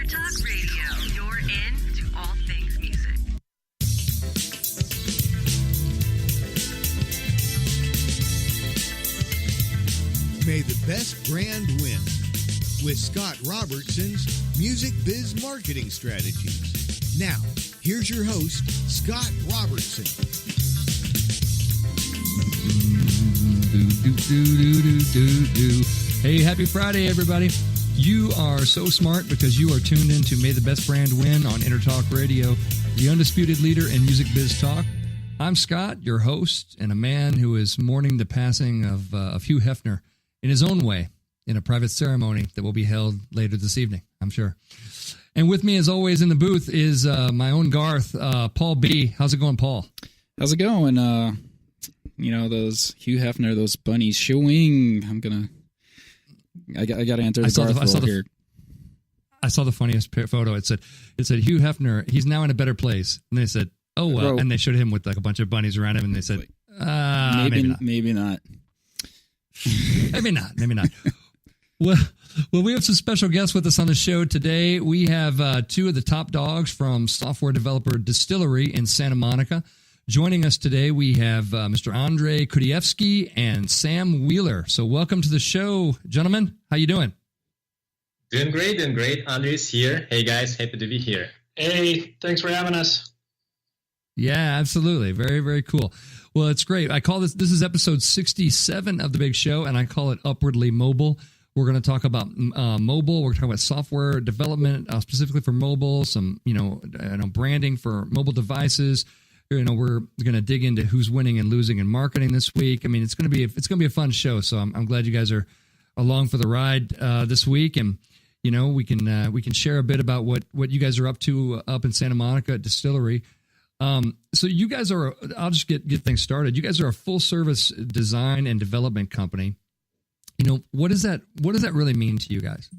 Intertalk Radio, you're in to all things music. May the best brand win with Scott Robertson's Music Biz Marketing Strategies. Now, here's your host, Scott Robertson. Hey, happy Friday, everybody. You are so smart because you are tuned in to May the Best Brand Win on Intertalk Radio, the undisputed leader in music biz talk. I'm Scott, your host, and a man who is mourning the passing of Hugh Hefner in his own way in a private ceremony that will be held later this evening, I'm sure. And with me, as always, in the booth is my own Garth, Paul B. How's it going, Paul? How's it going? Those Hugh Hefner, those bunnies showing. I got to enter the Garth role here. I saw the funniest photo. It said Hugh Hefner, he's now in a better place. And they said, oh, well, and they showed him with like a bunch of bunnies around him, and they said, maybe not. Maybe not. Maybe not. Well, we have some special guests with us on the show today. We have two of the top dogs from software developer Distillery in Santa Monica. Joining us today, we have Mr. Andrey Kudievskiy and Sam Wheeler. So welcome to the show, gentlemen. How you doing? Doing great. Andrey's here. Hey, guys. Happy to be here. Hey, thanks for having us. Yeah, absolutely. Very, very cool. Well, it's great. I call this is episode 67 of the big show, and I call it Upwardly Mobile. We're going to talk about mobile. We're talking about software development, specifically for mobile, some, branding for mobile devices. We're going to dig into who's winning and losing in marketing this week. I mean, it's going to be a fun show. So I'm glad you guys are along for the ride this week, and we can share a bit about what you guys are up to up in Santa Monica at Distillery. So you guys are. I'll just get things started. You guys are a full service design and development company. What does that really mean to you guys?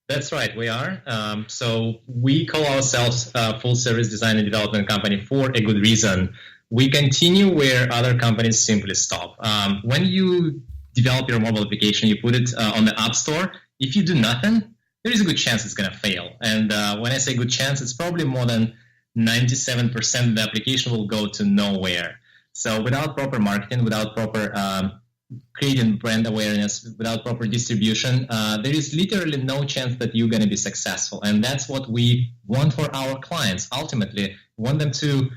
That's right, we are. So we call ourselves a full-service design and development company for a good reason. We continue where other companies simply stop. When you develop your mobile application, you put it on the App Store. If you do nothing, there is a good chance it's going to fail. And when I say good chance, it's probably more than 97% of the application will go to nowhere. So without proper marketing, without proper creating brand awareness, without proper distribution, there is literally no chance that you're going to be successful. And that's what we want for our clients. Ultimately, we want them to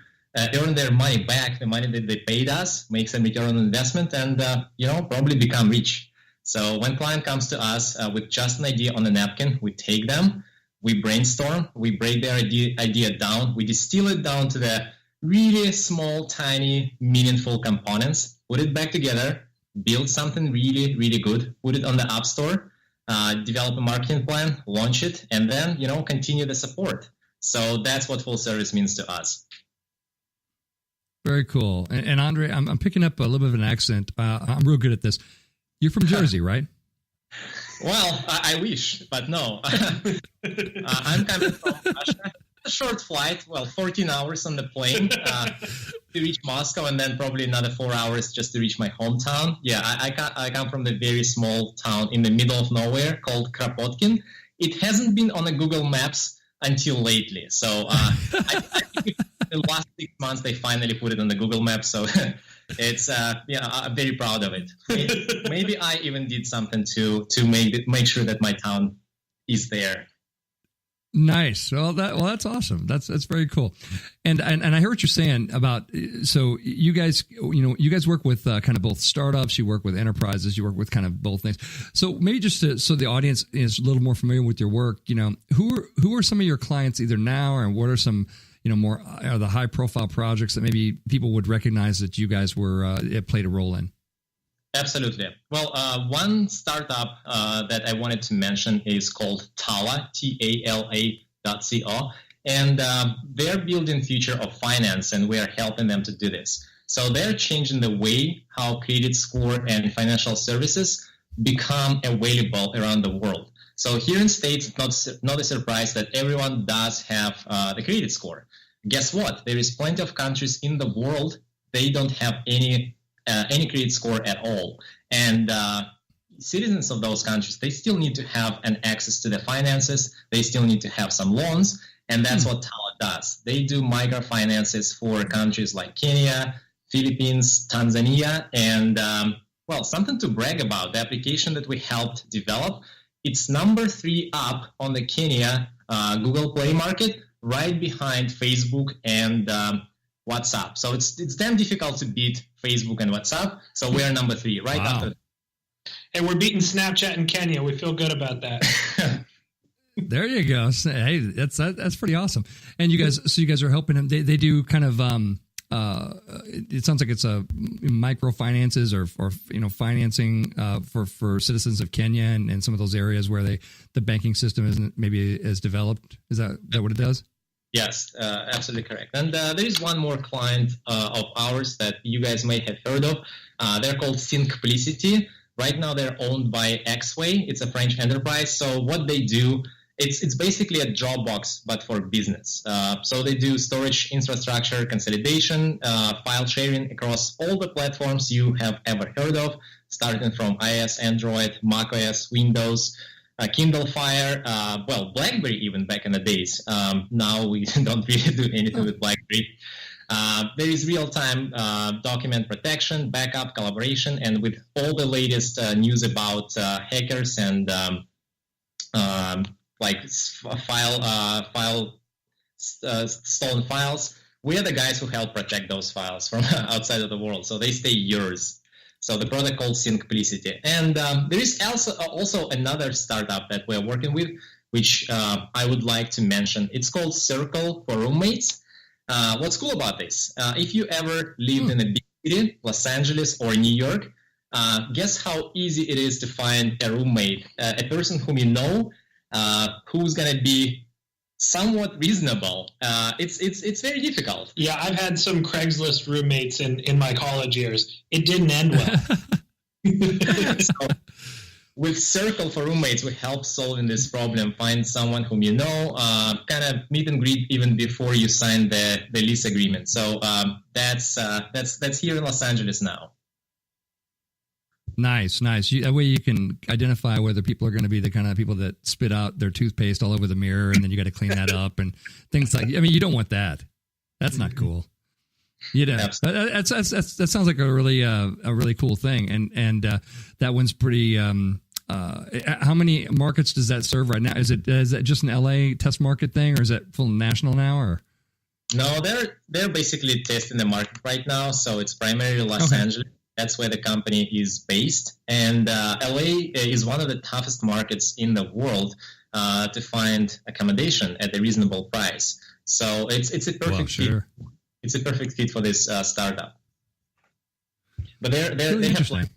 earn their money back, the money that they paid us, make some return on investment, and probably become rich. So when client comes to us with just an idea on a napkin, we take them, we brainstorm, we break their idea down, we distill it down to the really small, tiny, meaningful components, put it back together, build something really, really good, put it on the App Store, develop a marketing plan, launch it, and then, continue the support. So that's what full service means to us. Very cool. And Andrey, I'm picking up a little bit of an accent. I'm real good at this. You're from Jersey, right? Well, I wish, but no. I'm coming from Russia. A short flight, 14 hours on the plane to reach Moscow, and then probably another 4 hours just to reach my hometown. Yeah, I come from a very small town in the middle of nowhere called Kropotkin. It hasn't been on the Google Maps until lately. So I think in the last 6 months they finally put it on the Google Maps. So it's I'm very proud of it. Maybe I even did something to make sure that my town is there. Nice. Well, that's awesome. That's very cool. And I hear what you're saying about, so you guys work with kind of both startups, you work with enterprises, you work with kind of both things. So maybe just so the audience is a little more familiar with your work, who are some of your clients either now, or what are some, more the high profile projects that maybe people would recognize that you guys played a role in? Absolutely. Well, one startup that I wanted to mention is called Tala, Tala.co, and they're building future of finance, and we are helping them to do this. So they're changing the way how credit score and financial services become available around the world. So here in States, it's not a surprise that everyone does have the credit score. Guess what? There is plenty of countries in the world, they don't have any credit score at all. And citizens of those countries, they still need to have an access to the finances. They still need to have some loans. And that's what Tala does. They do microfinances for countries like Kenya, Philippines, Tanzania, and, something to brag about. The application that we helped develop, it's number 3 up on the Kenya Google Play market, right behind Facebook and WhatsApp. So it's damn difficult to beat Facebook and WhatsApp. So we are number 3, right after. And we're beating Snapchat in Kenya. We feel good about that. There you go. Hey, that's pretty awesome. And you guys are helping them. They do kind of it sounds like it's a microfinances or financing for citizens of Kenya and some of those areas where the banking system isn't maybe as developed. Is that what it does? Yes, absolutely correct. And there is one more client of ours that you guys may have heard of. They're called Simplicity. Right now, they're owned by Xway. It's a French enterprise. So what they do, it's basically a Dropbox, but for business. So they do storage infrastructure consolidation, file sharing across all the platforms you have ever heard of, starting from iOS, Android, macOS, Windows, Kindle Fire, BlackBerry even back in the days. Now we don't really do anything with BlackBerry. There is real-time document protection, backup, collaboration, and with all the latest news about hackers and stolen files, we are the guys who help protect those files from outside of the world, so they stay yours. So the product called Simplicity. And there is also another startup that we're working with, which I would like to mention. It's called Circle for Roommates. What's cool about this? If you ever lived in a big city, Los Angeles or New York, guess how easy it is to find a roommate, a person whom you know, who's going to be somewhat reasonable. It's very difficult. Yeah, I've had some Craigslist roommates in my college years. It didn't end well. So, with Circle for Roommates, we help solving this problem. Find someone whom you know, kind of meet and greet even before you sign the lease agreement. So that's here in Los Angeles now. Nice. That way you can identify whether people are going to be the kind of people that spit out their toothpaste all over the mirror, and then you got to clean that up and things like. I mean, you don't want that. That's not cool. You know, that sounds like a really cool thing, and that one's pretty. How many markets does that serve right now? Is that just an LA test market thing, or is that full national now? Or no, they're basically testing the market right now. So it's primarily Los Angeles. That's where the company is based, and LA is one of the toughest markets in the world to find accommodation at a reasonable price. So it's a perfect fit. It's a perfect fit for this startup. But they have expanded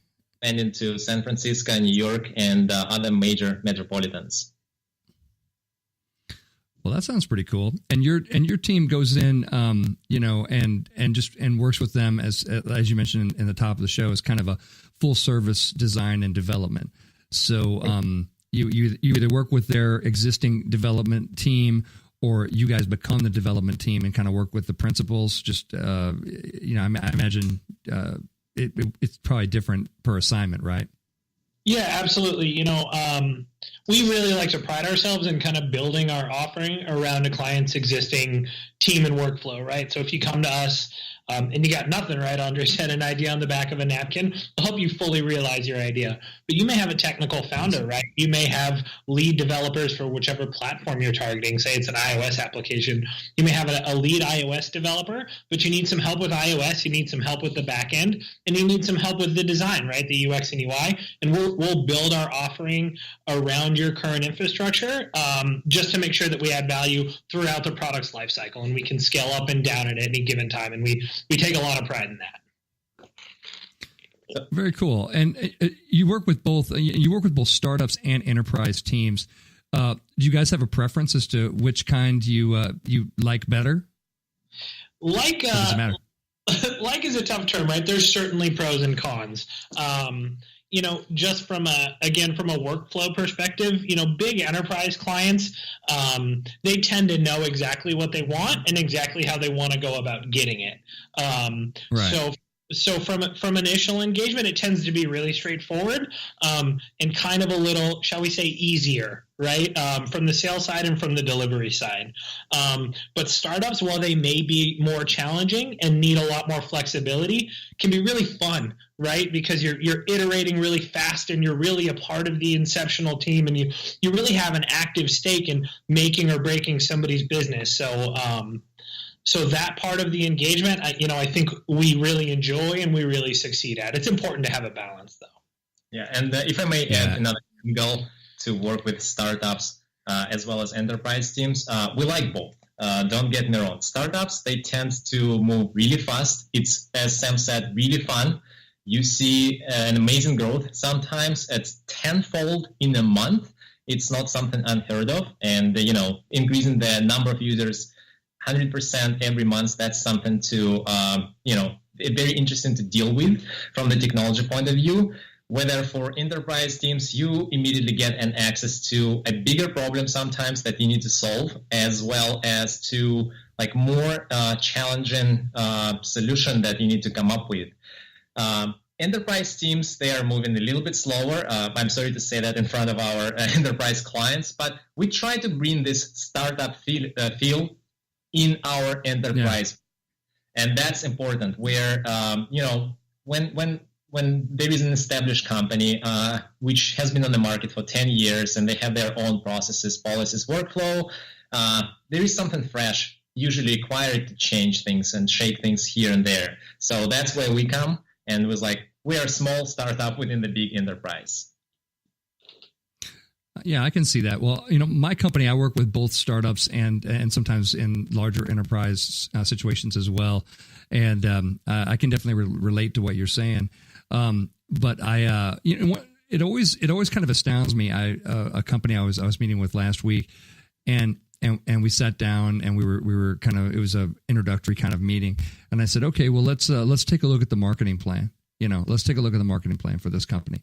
into San Francisco, New York, and other major metropolitans. Well, that sounds pretty cool. And your team goes in, and works with them as you mentioned in the top of the show, as kind of a full service design and development. So you either work with their existing development team, or you guys become the development team and kind of work with the principals. Just I imagine it's probably different per assignment, right? Yeah, absolutely. We really like to pride ourselves in kind of building our offering around a client's existing team and workflow, right? So if you come to us and you got nothing, right? Andrey said an idea on the back of a napkin. We'll help you fully realize your idea. But you may have a technical founder, right? You may have lead developers for whichever platform you're targeting. Say it's an iOS application. You may have a lead iOS developer, but you need some help with iOS. You need some help with the back end, and you need some help with the design, right? The UX and UI. And we'll build our offering around your current infrastructure just to make sure that we add value throughout the product's lifecycle, and we can scale up and down at any given time. And we take a lot of pride in that. Very cool. And you work with both startups and enterprise teams. Do you guys have a preference as to which kind you like better? Like is a tough term, right? There's certainly pros and cons. Just from a workflow perspective, big enterprise clients, they tend to know exactly what they want and exactly how they want to go about getting it. Right. So So from initial engagement, it tends to be really straightforward and kind of a little, shall we say, easier, right? From the sales side and from the delivery side. But startups, while they may be more challenging and need a lot more flexibility, can be really fun, right? Because you're iterating really fast and you're really a part of the inceptional team, and you really have an active stake in making or breaking somebody's business. So that part of the engagement, I think we really enjoy and we really succeed at. It's important to have a balance, though. Yeah, and if I may add another angle to work with startups as well as enterprise teams, we like both. Don't get me wrong. Startups, they tend to move really fast. It's, as Sam said, really fun. You see an amazing growth. Sometimes it's tenfold in a month. It's not something unheard of. And, increasing the number of users 100% every month, that's something to, very interesting to deal with from the technology point of view. Whether for enterprise teams, you immediately get an access to a bigger problem sometimes that you need to solve, as well as to more challenging solution that you need to come up with. Enterprise teams, they are moving a little bit slower. I'm sorry to say that in front of our enterprise clients, but we try to bring this startup feel in our enterprise. Yeah. And that's important where, when there is an established company which has been on the market for 10 years and they have their own processes, policies, workflow, there is something fresh usually required to change things and shake things here and there. So that's where we come, and it was we are a small startup within the big enterprise. Yeah, I can see that. Well, my company, I work with both startups and sometimes in larger enterprise situations as well. And I can definitely relate to what you're saying. But it always kind of astounds me. A company I was meeting with last week, and we sat down and we were kind of, it was a introductory kind of meeting. And I said, okay, well, let's take a look at the marketing plan. Let's take a look at the marketing plan for this company.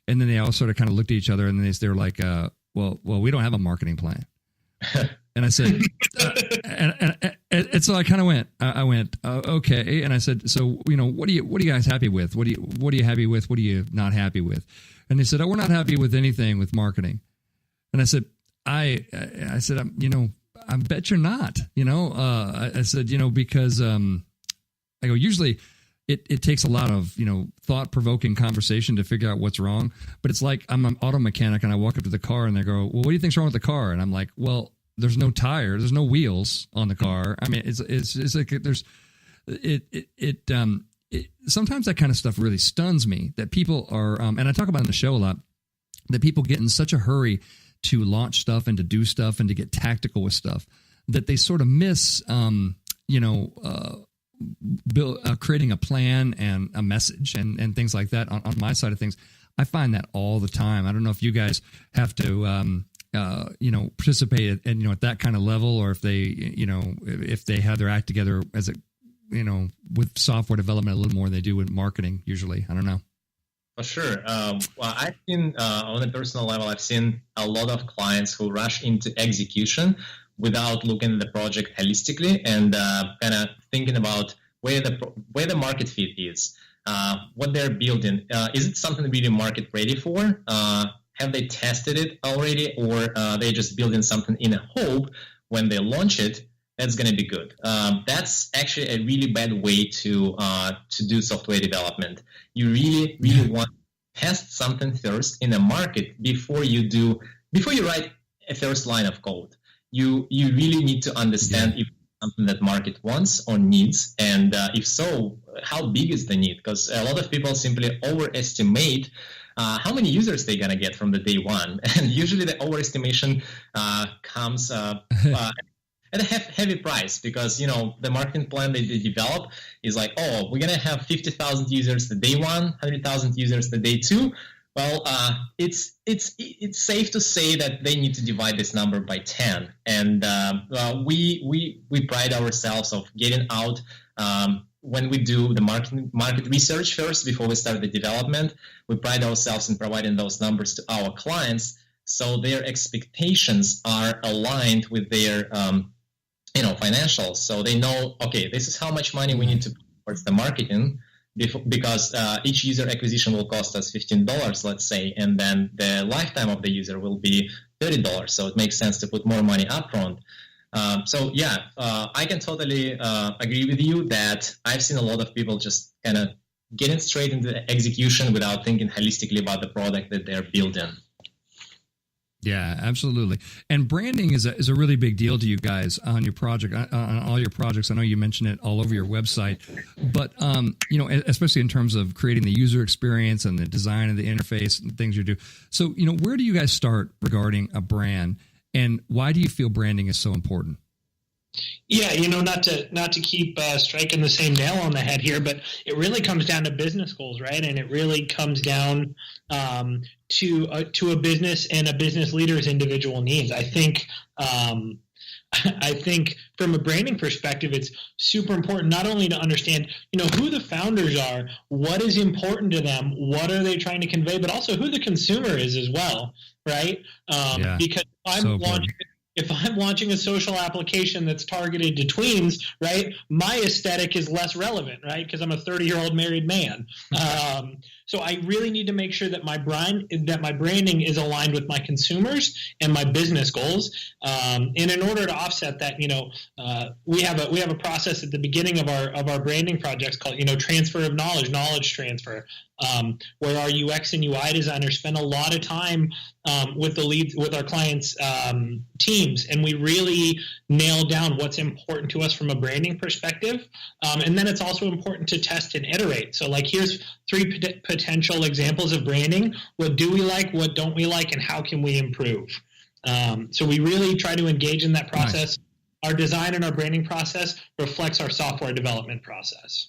And then they all sort of kind of looked at each other, and they were like, well, we don't have a marketing plan. And I said, and so I kind of went, okay. And I said, so, what are you guys happy with? What are you happy with? What are you not happy with? And they said, oh, we're not happy with anything with marketing. And I said, I said, I bet you're not, I said, because, I go, usually it takes a lot of, thought-provoking conversation to figure out what's wrong. But it's like I'm an auto mechanic and I walk up to the car and they go, well, what do you think's wrong with the car? And I'm like, well, there's no tires, there's no wheels on the car. I mean, it's like there's sometimes that kind of stuff really stuns me, that people are, and I talk about it in the show a lot, that people get in such a hurry to launch stuff and to do stuff and to get tactical with stuff that they sort of miss, creating a plan and a message and things like that. On my side of things, I find that all the time. I don't know if you guys have to, participate at that kind of level, or if they, if they have their act together as with software development a little more than they do with marketing usually. I don't know. For sure. Well, I've seen on a personal level, I've seen a lot of clients who rush into execution without looking at the project holistically and kind of thinking about where the market fit is, what they're building. Is it something really market ready for? Have they tested it already, or they're just building something in a hope when they launch it, that's going to be good? That's actually a really bad way to do software development. You really want to test something first in a market before you write a first line of code. You really need to understand if it's something that market wants or needs, and if so, how big is the need? Because a lot of people simply overestimate how many users they're going to get from the day one. And usually the overestimation comes at a heavy price, because, the marketing plan that they develop is like, oh, we're going to have 50,000 users the day one, 100,000 users the day two. Well, it's safe to say that they need to divide this number by 10. And we pride ourselves of getting out when we do the market research first before we start the development. We pride ourselves in providing those numbers to our clients, so their expectations are aligned with their financials. So they know, okay, this is how much money we need to put towards the marketing. because each user acquisition will cost us $15, let's say, and then the lifetime of the user will be $30. So it makes sense to put more money upfront. I can totally agree with you that I've seen a lot of people just kind of getting straight into execution without thinking holistically about the product that they're building. Yeah, absolutely. And branding is a really big deal to you guys on your project, on all your projects. I know you mention it all over your website, but especially in terms of creating the user experience and the design of the interface and things you do. So, where do you guys start regarding a brand, and why do you feel branding is so important? Yeah, not to keep striking the same nail on the head here, but it really comes down to business goals, right? And it really comes down to a business and a business leader's individual needs. I think from a branding perspective, it's super important not only to understand, who the founders are, what is important to them, what are they trying to convey, but also who the consumer is as well, right? Because if I'm launching a social application that's targeted to tweens, right, my aesthetic is less relevant, right, because I'm a 30-year-old married man. So I really need to make sure that my branding is aligned with my consumers and my business goals. And in order to offset that, we have a process at the beginning of our branding projects called transfer of knowledge transfer, where our UX and UI designers spend a lot of time with our clients' teams, and we really nail down what's important to us from a branding perspective. And then it's also important to test and iterate. So here's 3 potential examples of branding. What do we like? What don't we like? And how can we improve? So we really try to engage in that process. Nice. Our design and our branding process reflects our software development process.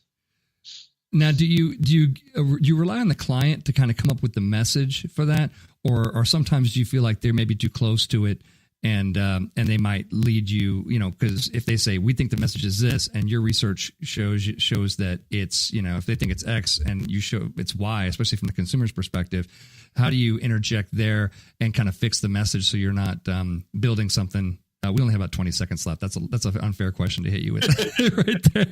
Now, do you rely on the client to kind of come up with the message for that, or sometimes do you feel like they're maybe too close to it, and they might lead you, because if they say we think the message is this, and your research shows that it's, if they think it's X and you show it's Y, especially from the consumer's perspective, how do you interject there and kind of fix the message so you're not building something? We only have about 20 seconds left. That's an unfair question to hit you with right there.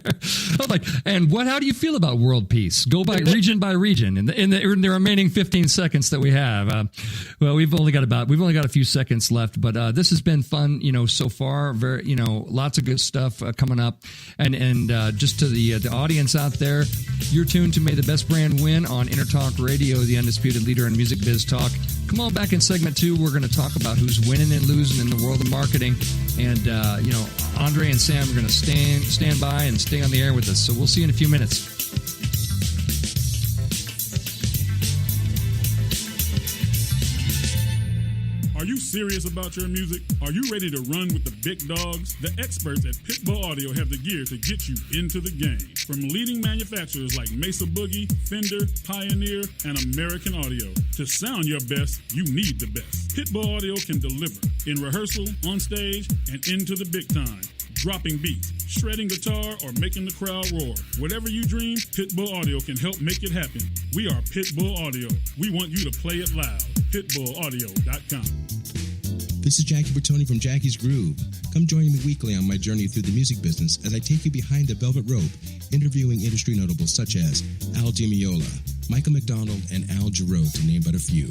I'm like, and how do you feel about world peace? Go by region in the remaining 15 seconds that we have. Well, we've only got a few seconds left, but this has been fun, so far. Very, lots of good stuff coming up. And just to the audience out there, you're tuned to May the Best Brand Win on Intertalk Radio, the undisputed leader in music biz talk. Come on back in segment 2. We're going to talk about who's winning and losing in the world of marketing. And, Andrey and Sam are going to stand by and stay on the air with us. So we'll see you in a few minutes. Are you serious about your music? Are you ready to run with the big dogs? The experts at Pitbull Audio have the gear to get you into the game. From leading manufacturers like Mesa Boogie, Fender, Pioneer, and American Audio. To sound your best, you need the best. Pitbull Audio can deliver in rehearsal, on stage, and into the big time. Dropping beats, shredding guitar, or making the crowd roar. Whatever you dream, Pitbull Audio can help make it happen. We are Pitbull Audio. We want you to play it loud. PitbullAudio.com. This is Jackie Bertoni from Jackie's Groove. Come join me weekly on my journey through the music business as I take you behind the velvet rope, interviewing industry notables such as Al Di Meola, Michael McDonald, and Al Jarreau, to name but a few.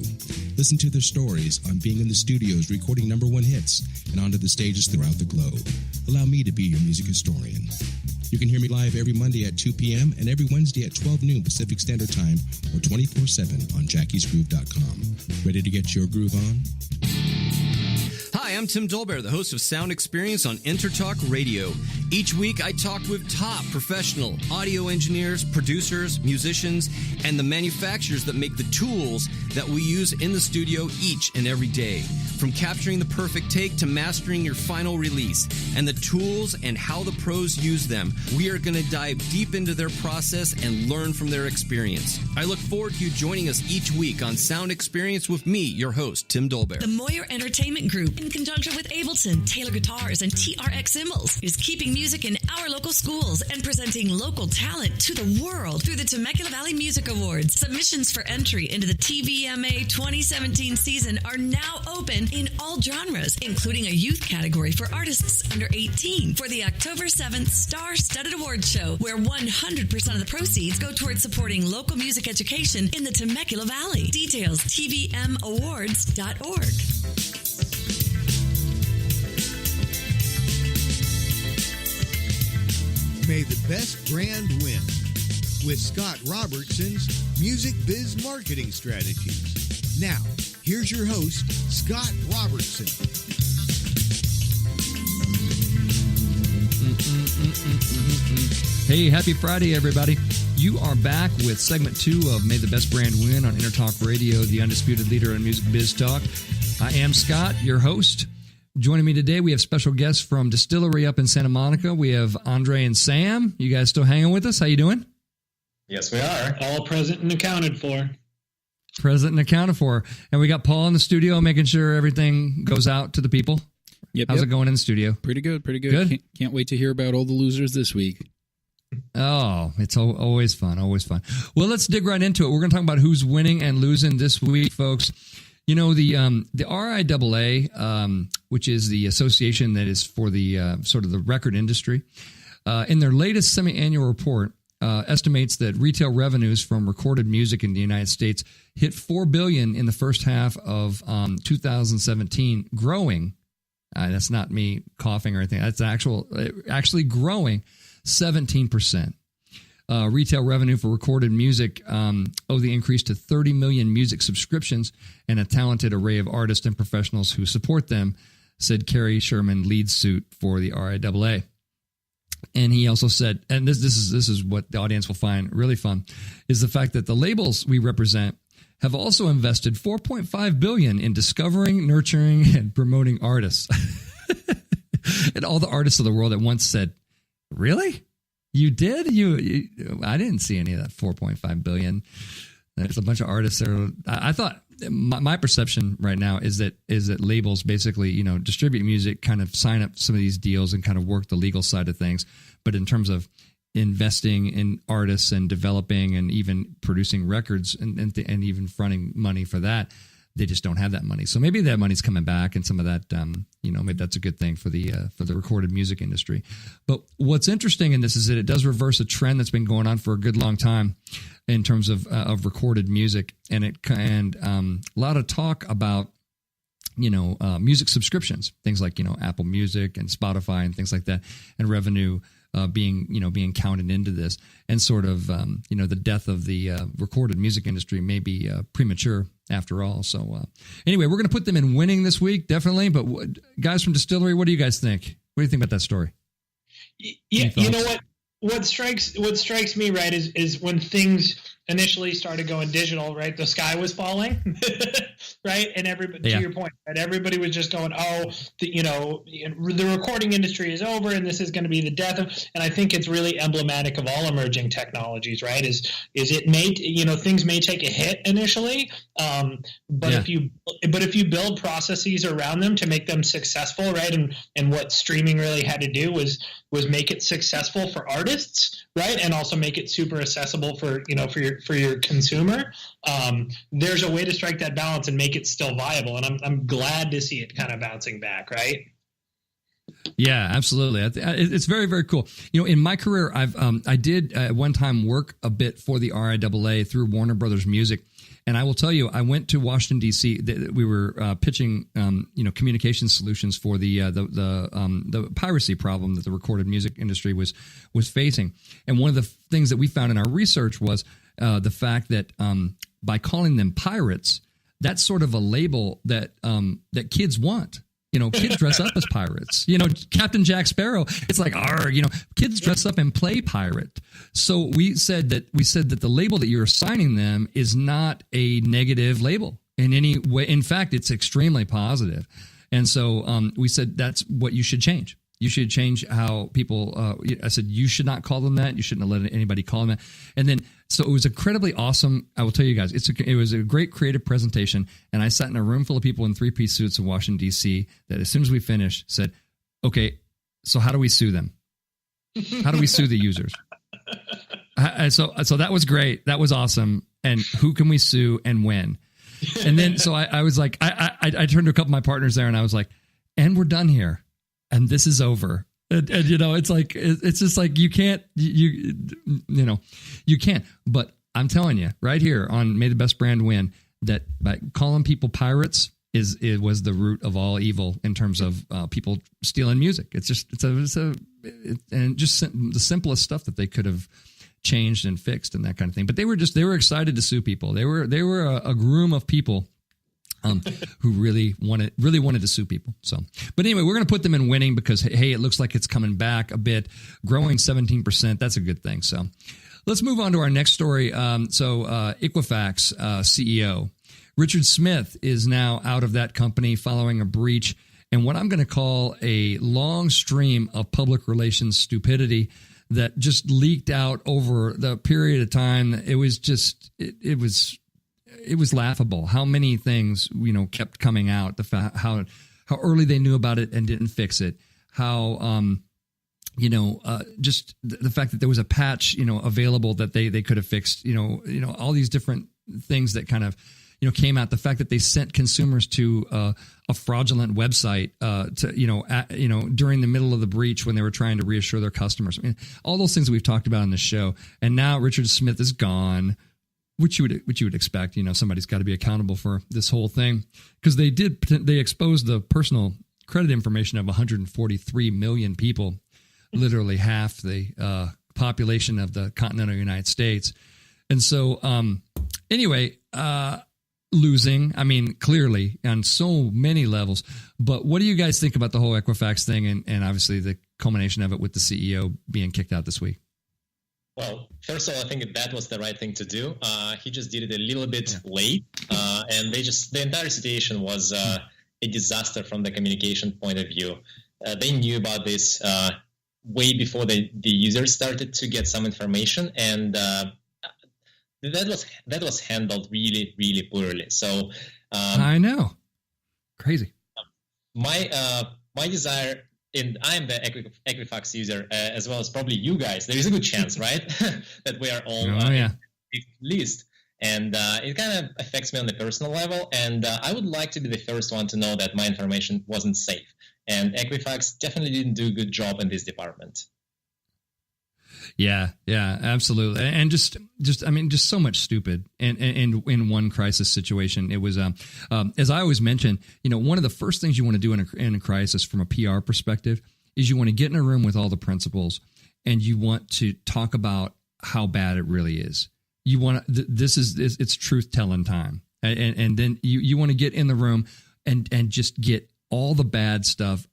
Listen to their stories on being in the studios recording #1 hits and onto the stages throughout the globe. Allow me to be your music historian. You can hear me live every Monday at 2 p.m. and every Wednesday at 12 noon Pacific Standard Time or 24/7 on jackiesgroove.com. Ready to get your groove on? Hi, I'm Tim Dolbear, the host of Sound Experience on Intertalk Radio. Each week, I talk with top professional audio engineers, producers, musicians, and the manufacturers that make the tools that we use in the studio each and every day. From capturing the perfect take to mastering your final release, and the tools and how the pros use them, we are going to dive deep into their process and learn from their experience. I look forward to you joining us each week on Sound Experience with me, your host, Tim Dolbear. The Moyer Entertainment Group, in conjunction with Ableton, Taylor Guitars, and TRX Cymbals, is keeping music in our local schools and presenting local talent to the world through the Temecula Valley Music Awards. Submissions for entry into the TVMA 2017 season are now open in all genres, including a youth category for artists under 18 for the October 7th Star-Studded Awards Show, where 100% of the proceeds go towards supporting local music education in the Temecula Valley. Details, tvmawards.org. May the best brand win with Scott Robertson's Music Biz Marketing Strategies. Now, here's your host, Scott Robertson. Hey, happy Friday, everybody. You are back with segment 2 of May the Best Brand Win on Intertalk Radio, the undisputed leader in music biz talk. I am Scott, your host. Joining me today, we have special guests from Distillery up in Santa Monica. We have Andrey and Sam. You guys still hanging with us? How you doing? Yes, we are. All present and accounted for. Present and accounted for. And we got Paul in the studio making sure everything goes out to the people. How's it going in the studio? Pretty good. Good? Can't wait to hear about all the losers this week. Oh, it's always fun, always fun. Well, let's dig right into it. We're going to talk about who's winning and losing this week, folks. You know, the RIAA, which is the association that is for the sort of the record industry, in their latest semi-annual report, estimates that retail revenues from recorded music in the United States hit $4 billion in the first half of 2017, growing. That's not me coughing or anything. That's actually growing 17%. Retail revenue for recorded music owed the increase to 30 million music subscriptions and a talented array of artists and professionals who support them, said Kerry Sherman, lead suit for the RIAA. And he also said, and this is what the audience will find really fun, is the fact that the labels we represent have also invested $4.5 billion in discovering, nurturing, and promoting artists. And all the artists of the world at once said, "Really? You did? You I didn't see any of that $4.5 billion." There's a bunch of artists there. I thought my perception right now is that labels basically, distribute music, kind of sign up some of these deals and kind of work the legal side of things. But in terms of investing in artists and developing and even producing records and even fronting money for that, they just don't have that money. So maybe that money's coming back, and some of that, maybe that's a good thing for the recorded music industry. But what's interesting in this is that it does reverse a trend that's been going on for a good long time in terms of recorded music, and a lot of talk about music subscriptions, things like Apple Music and Spotify and things like that, and revenue being counted into this, and sort of the death of the recorded music industry may be premature after all. So anyway, we're going to put them in winning this week, definitely. But guys from Distillery, what do you guys think? What do you think about that story? Yeah, you know what? What strikes me, right, is when things initially started going digital, right? The sky was falling, right? And everybody, to your point, right? Everybody was just going, the recording industry is over, and this is going to be the death of. And I think it's really emblematic of all emerging technologies, right? Is it may things may take a hit initially, but if you build processes around them to make them successful, right? And what streaming really had to do was make it successful for artists, right? And also make it super accessible for your consumer. There's a way to strike that balance and make it still viable. And I'm glad to see it kind of bouncing back, right? Yeah, absolutely. It's very, very cool. In my career, I did at one time work a bit for the RIAA through Warner Brothers Music. And I will tell you, I went to Washington, D.C. We were pitching, communication solutions for the piracy problem that the recorded music industry was facing. And one of the things that we found in our research was the fact that by calling them pirates, that's sort of a label that kids want. Kids dress up as pirates. Captain Jack Sparrow. It's like, kids dress up and play pirate. So we said that the label that you're assigning them is not a negative label in any way. In fact, it's extremely positive. And so we said that's what you should change. You should change how people, I said, you should not call them that. You shouldn't have let anybody call them that. And then, so it was incredibly awesome. I will tell you guys, it was a great creative presentation. And I sat in a room full of people in 3-piece suits in Washington, D.C. that as soon as we finished said, okay, so how do we sue them? How do we sue the users? So that was great. That was awesome. And who can we sue and when? And then, so I was like, I turned to a couple of my partners there and I was like, and we're done here. And this is over. And it's like, it's just like, you can't, you can't, but I'm telling you right here on May the Best Brand Win that by calling people pirates it was the root of all evil in terms of people stealing music. It's the simplest stuff that they could have changed and fixed and that kind of thing. But they were excited to sue people. They were a groom of people who really wanted to sue people. So, but anyway, we're going to put them in winning because, hey, it looks like it's coming back a bit, growing 17%. That's a good thing. So let's move on to our next story. Equifax CEO Richard Smith is now out of that company following a breach and what I'm going to call a long stream of public relations stupidity that just leaked out over the period of time. It was just, it was laughable how many things, kept coming out, how early they knew about it and didn't fix it. How, just the fact that there was a patch, available that they could have fixed, all these different things that kind of, came out. The fact that they sent consumers to a fraudulent website during the middle of the breach when they were trying to reassure their customers. I mean, all those things that we've talked about on the show. And now Richard Smith is gone, which you would expect. Somebody's got to be accountable for this whole thing because they exposed the personal credit information of 143 million people, literally half the population of the continental United States. And so, losing, clearly on so many levels. But what do you guys think about the whole Equifax thing and obviously the culmination of it with the CEO being kicked out this week? Well, first of all, I think that was the right thing to do. He just did it a little bit late, and the entire situation was a disaster from the communication point of view. They knew about this way before the users started to get some information, and that was handled really, really poorly. So I know, crazy. My desire. And I'm the Equifax user, as well as probably you guys. There is a good chance, right, that we are all list. And it kind of affects me on the personal level. And I would like to be the first one to know that my information wasn't safe. And Equifax definitely didn't do a good job in this department. Yeah, absolutely. And just so much stupid. And in one crisis situation, it was, as I always mention, one of the first things you want to do in a crisis from a PR perspective is you want to get in a room with all the principals and you want to talk about how bad it really is. You want to, it's truth telling time. And then you want to get in the room and just get all the bad stuff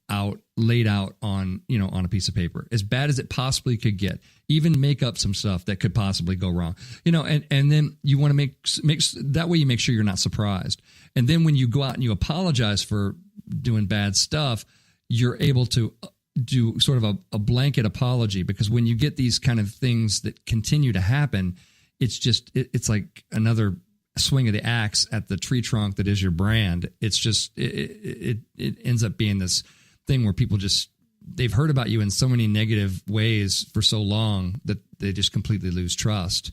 laid out on a piece of paper, as bad as it possibly could get, even make up some stuff that could possibly go wrong, and then you want to make that way you make sure you're not surprised. And then when you go out and you apologize for doing bad stuff, you're able to do sort of a blanket apology, because when you get these kind of things that continue to happen, it's just, it's like another swing of the axe at the tree trunk that is your brand. It's just, it ends up being this thing where people they've heard about you in so many negative ways for so long that they just completely lose trust,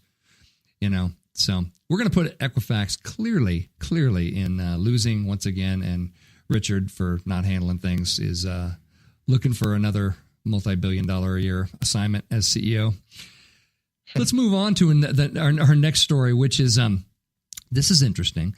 So we're going to put Equifax clearly in losing once again. And Richard, for not handling things, is looking for another multi-billion-dollar a year assignment as CEO. Let's move on to our next story, which is this is interesting.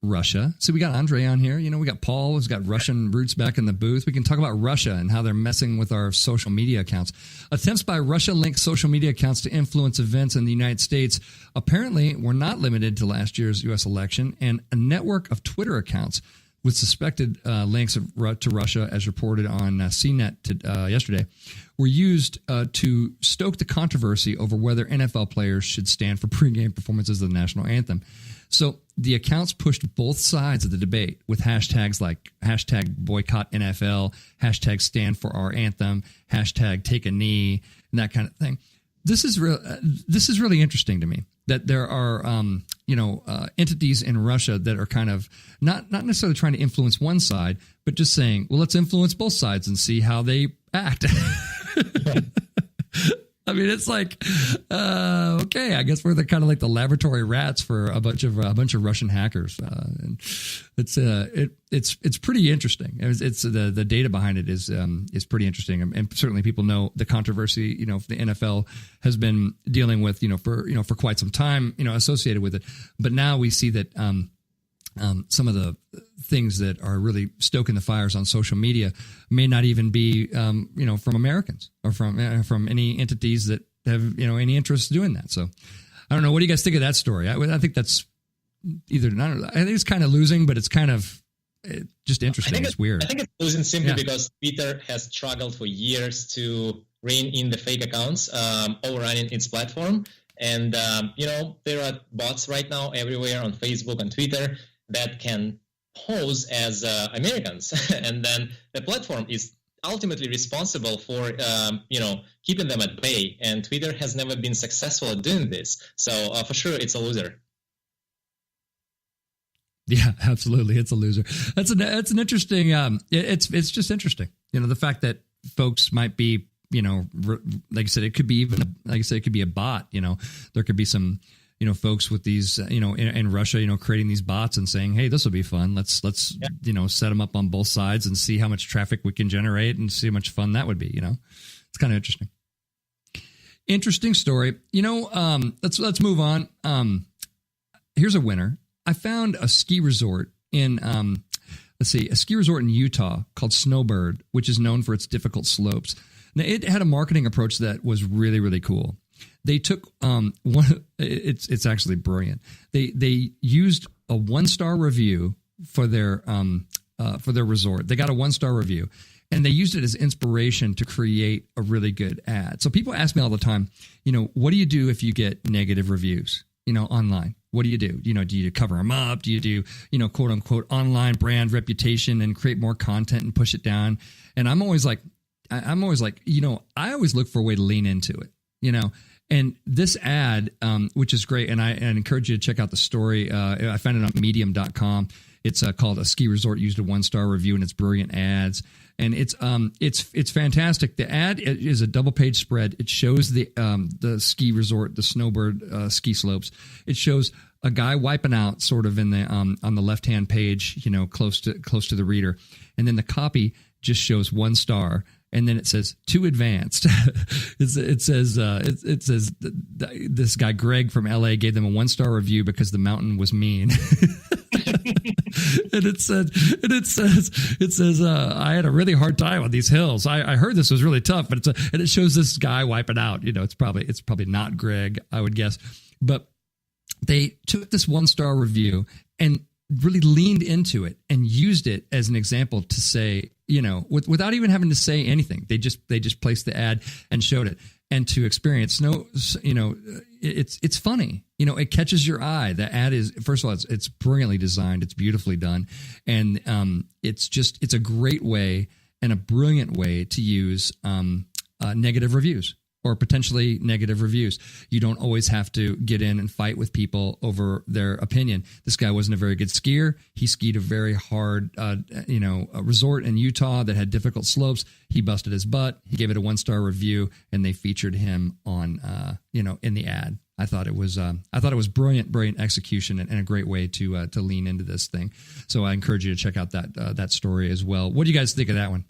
Russia. So we got Andrey on here. We got Paul who's got Russian roots back in the booth. We can talk about Russia and how they're messing with our social media accounts. Attempts by Russia-linked social media accounts to influence events in the United States apparently were not limited to last year's U.S. election, and a network of Twitter accounts with suspected links to Russia, as reported on CNET yesterday, were used to stoke the controversy over whether NFL players should stand for pregame performances of the national anthem. So the accounts pushed both sides of the debate with hashtags like hashtag boycott NFL, hashtag stand for our anthem, hashtag take a knee, and that kind of thing. This is really interesting to me that there are entities in Russia that are kind of not necessarily trying to influence one side, but just saying, well, let's influence both sides and see how they act. I mean, it's like, okay, I guess we're the kind of like the laboratory rats for a bunch of Russian hackers, and it's pretty interesting. It's the data behind it is pretty interesting, and certainly people know the controversy. The NFL has been dealing with for quite some time associated with it, but now we see that some of the things that are really stoking the fires on social media may not even be, from Americans or from any entities that have, any interest in doing that. So I don't know. What do you guys think of that story? I think that's either not. I think it's kind of losing, but it's kind of just interesting. It's weird. I think it's losing simply because Twitter has struggled for years to rein in the fake accounts, overrunning its platform. And, there are bots right now everywhere on Facebook and Twitter that can pose as Americans, and then the platform is ultimately responsible for keeping them at bay. And Twitter has never been successful at doing this, so for sure it's a loser. Yeah, absolutely, it's a loser. That's an interesting. It's just interesting. The fact that folks might be like I said, it could be it could be a bot. There could be some. Folks with these, in Russia, creating these bots and saying, hey, this will be fun. Let's set them up on both sides and see how much traffic we can generate and see how much fun that would be. It's kind of interesting. Interesting story. Let's move on. Here's a winner. I found a ski resort in, a ski resort in Utah called Snowbird, which is known for its difficult slopes. Now, it had a marketing approach that was really, really cool. They took it's actually brilliant. They used a 1-star review for their resort. They got a 1-star review, and they used it as inspiration to create a really good ad. So people ask me all the time, what do you do if you get negative reviews, online? What do you do? Do you cover them up? Do you do, quote unquote, online brand reputation and create more content and push it down? And I'm always like, I always look for a way to lean into it. And this ad, which is great, and I encourage you to check out the story. I found it on medium.com. It's called A Ski Resort Used a 1-Star Review, and it's brilliant ads. And it's fantastic. The ad is a double-page spread. It shows the ski resort, the Snowbird ski slopes. It shows a guy wiping out sort of in the on the left-hand page, close to the reader. And then the copy just shows 1 star. And then it says too advanced. It says this guy Greg from LA gave them a 1-star review because the mountain was mean. And it says I had a really hard time on these hills. I heard this was really tough, but and it shows this guy wiping out. It's probably not Greg, I would guess. But they took this 1-star review and really leaned into it and used it as an example to say, without even having to say anything. They just placed the ad and showed it. And to experience it's funny. It catches your eye. The ad is, first of all, it's brilliantly designed. It's beautifully done. And it's a great way and a brilliant way to use negative reviews. Or potentially negative reviews. You don't always have to get in and fight with people over their opinion. This guy wasn't a very good skier. He skied a very hard, a resort in Utah that had difficult slopes. He busted his butt. He gave it a 1-star review, and they featured him on, in the ad. I thought it was brilliant execution and a great way to lean into this thing. So I encourage you to check out that story as well. What do you guys think of that one?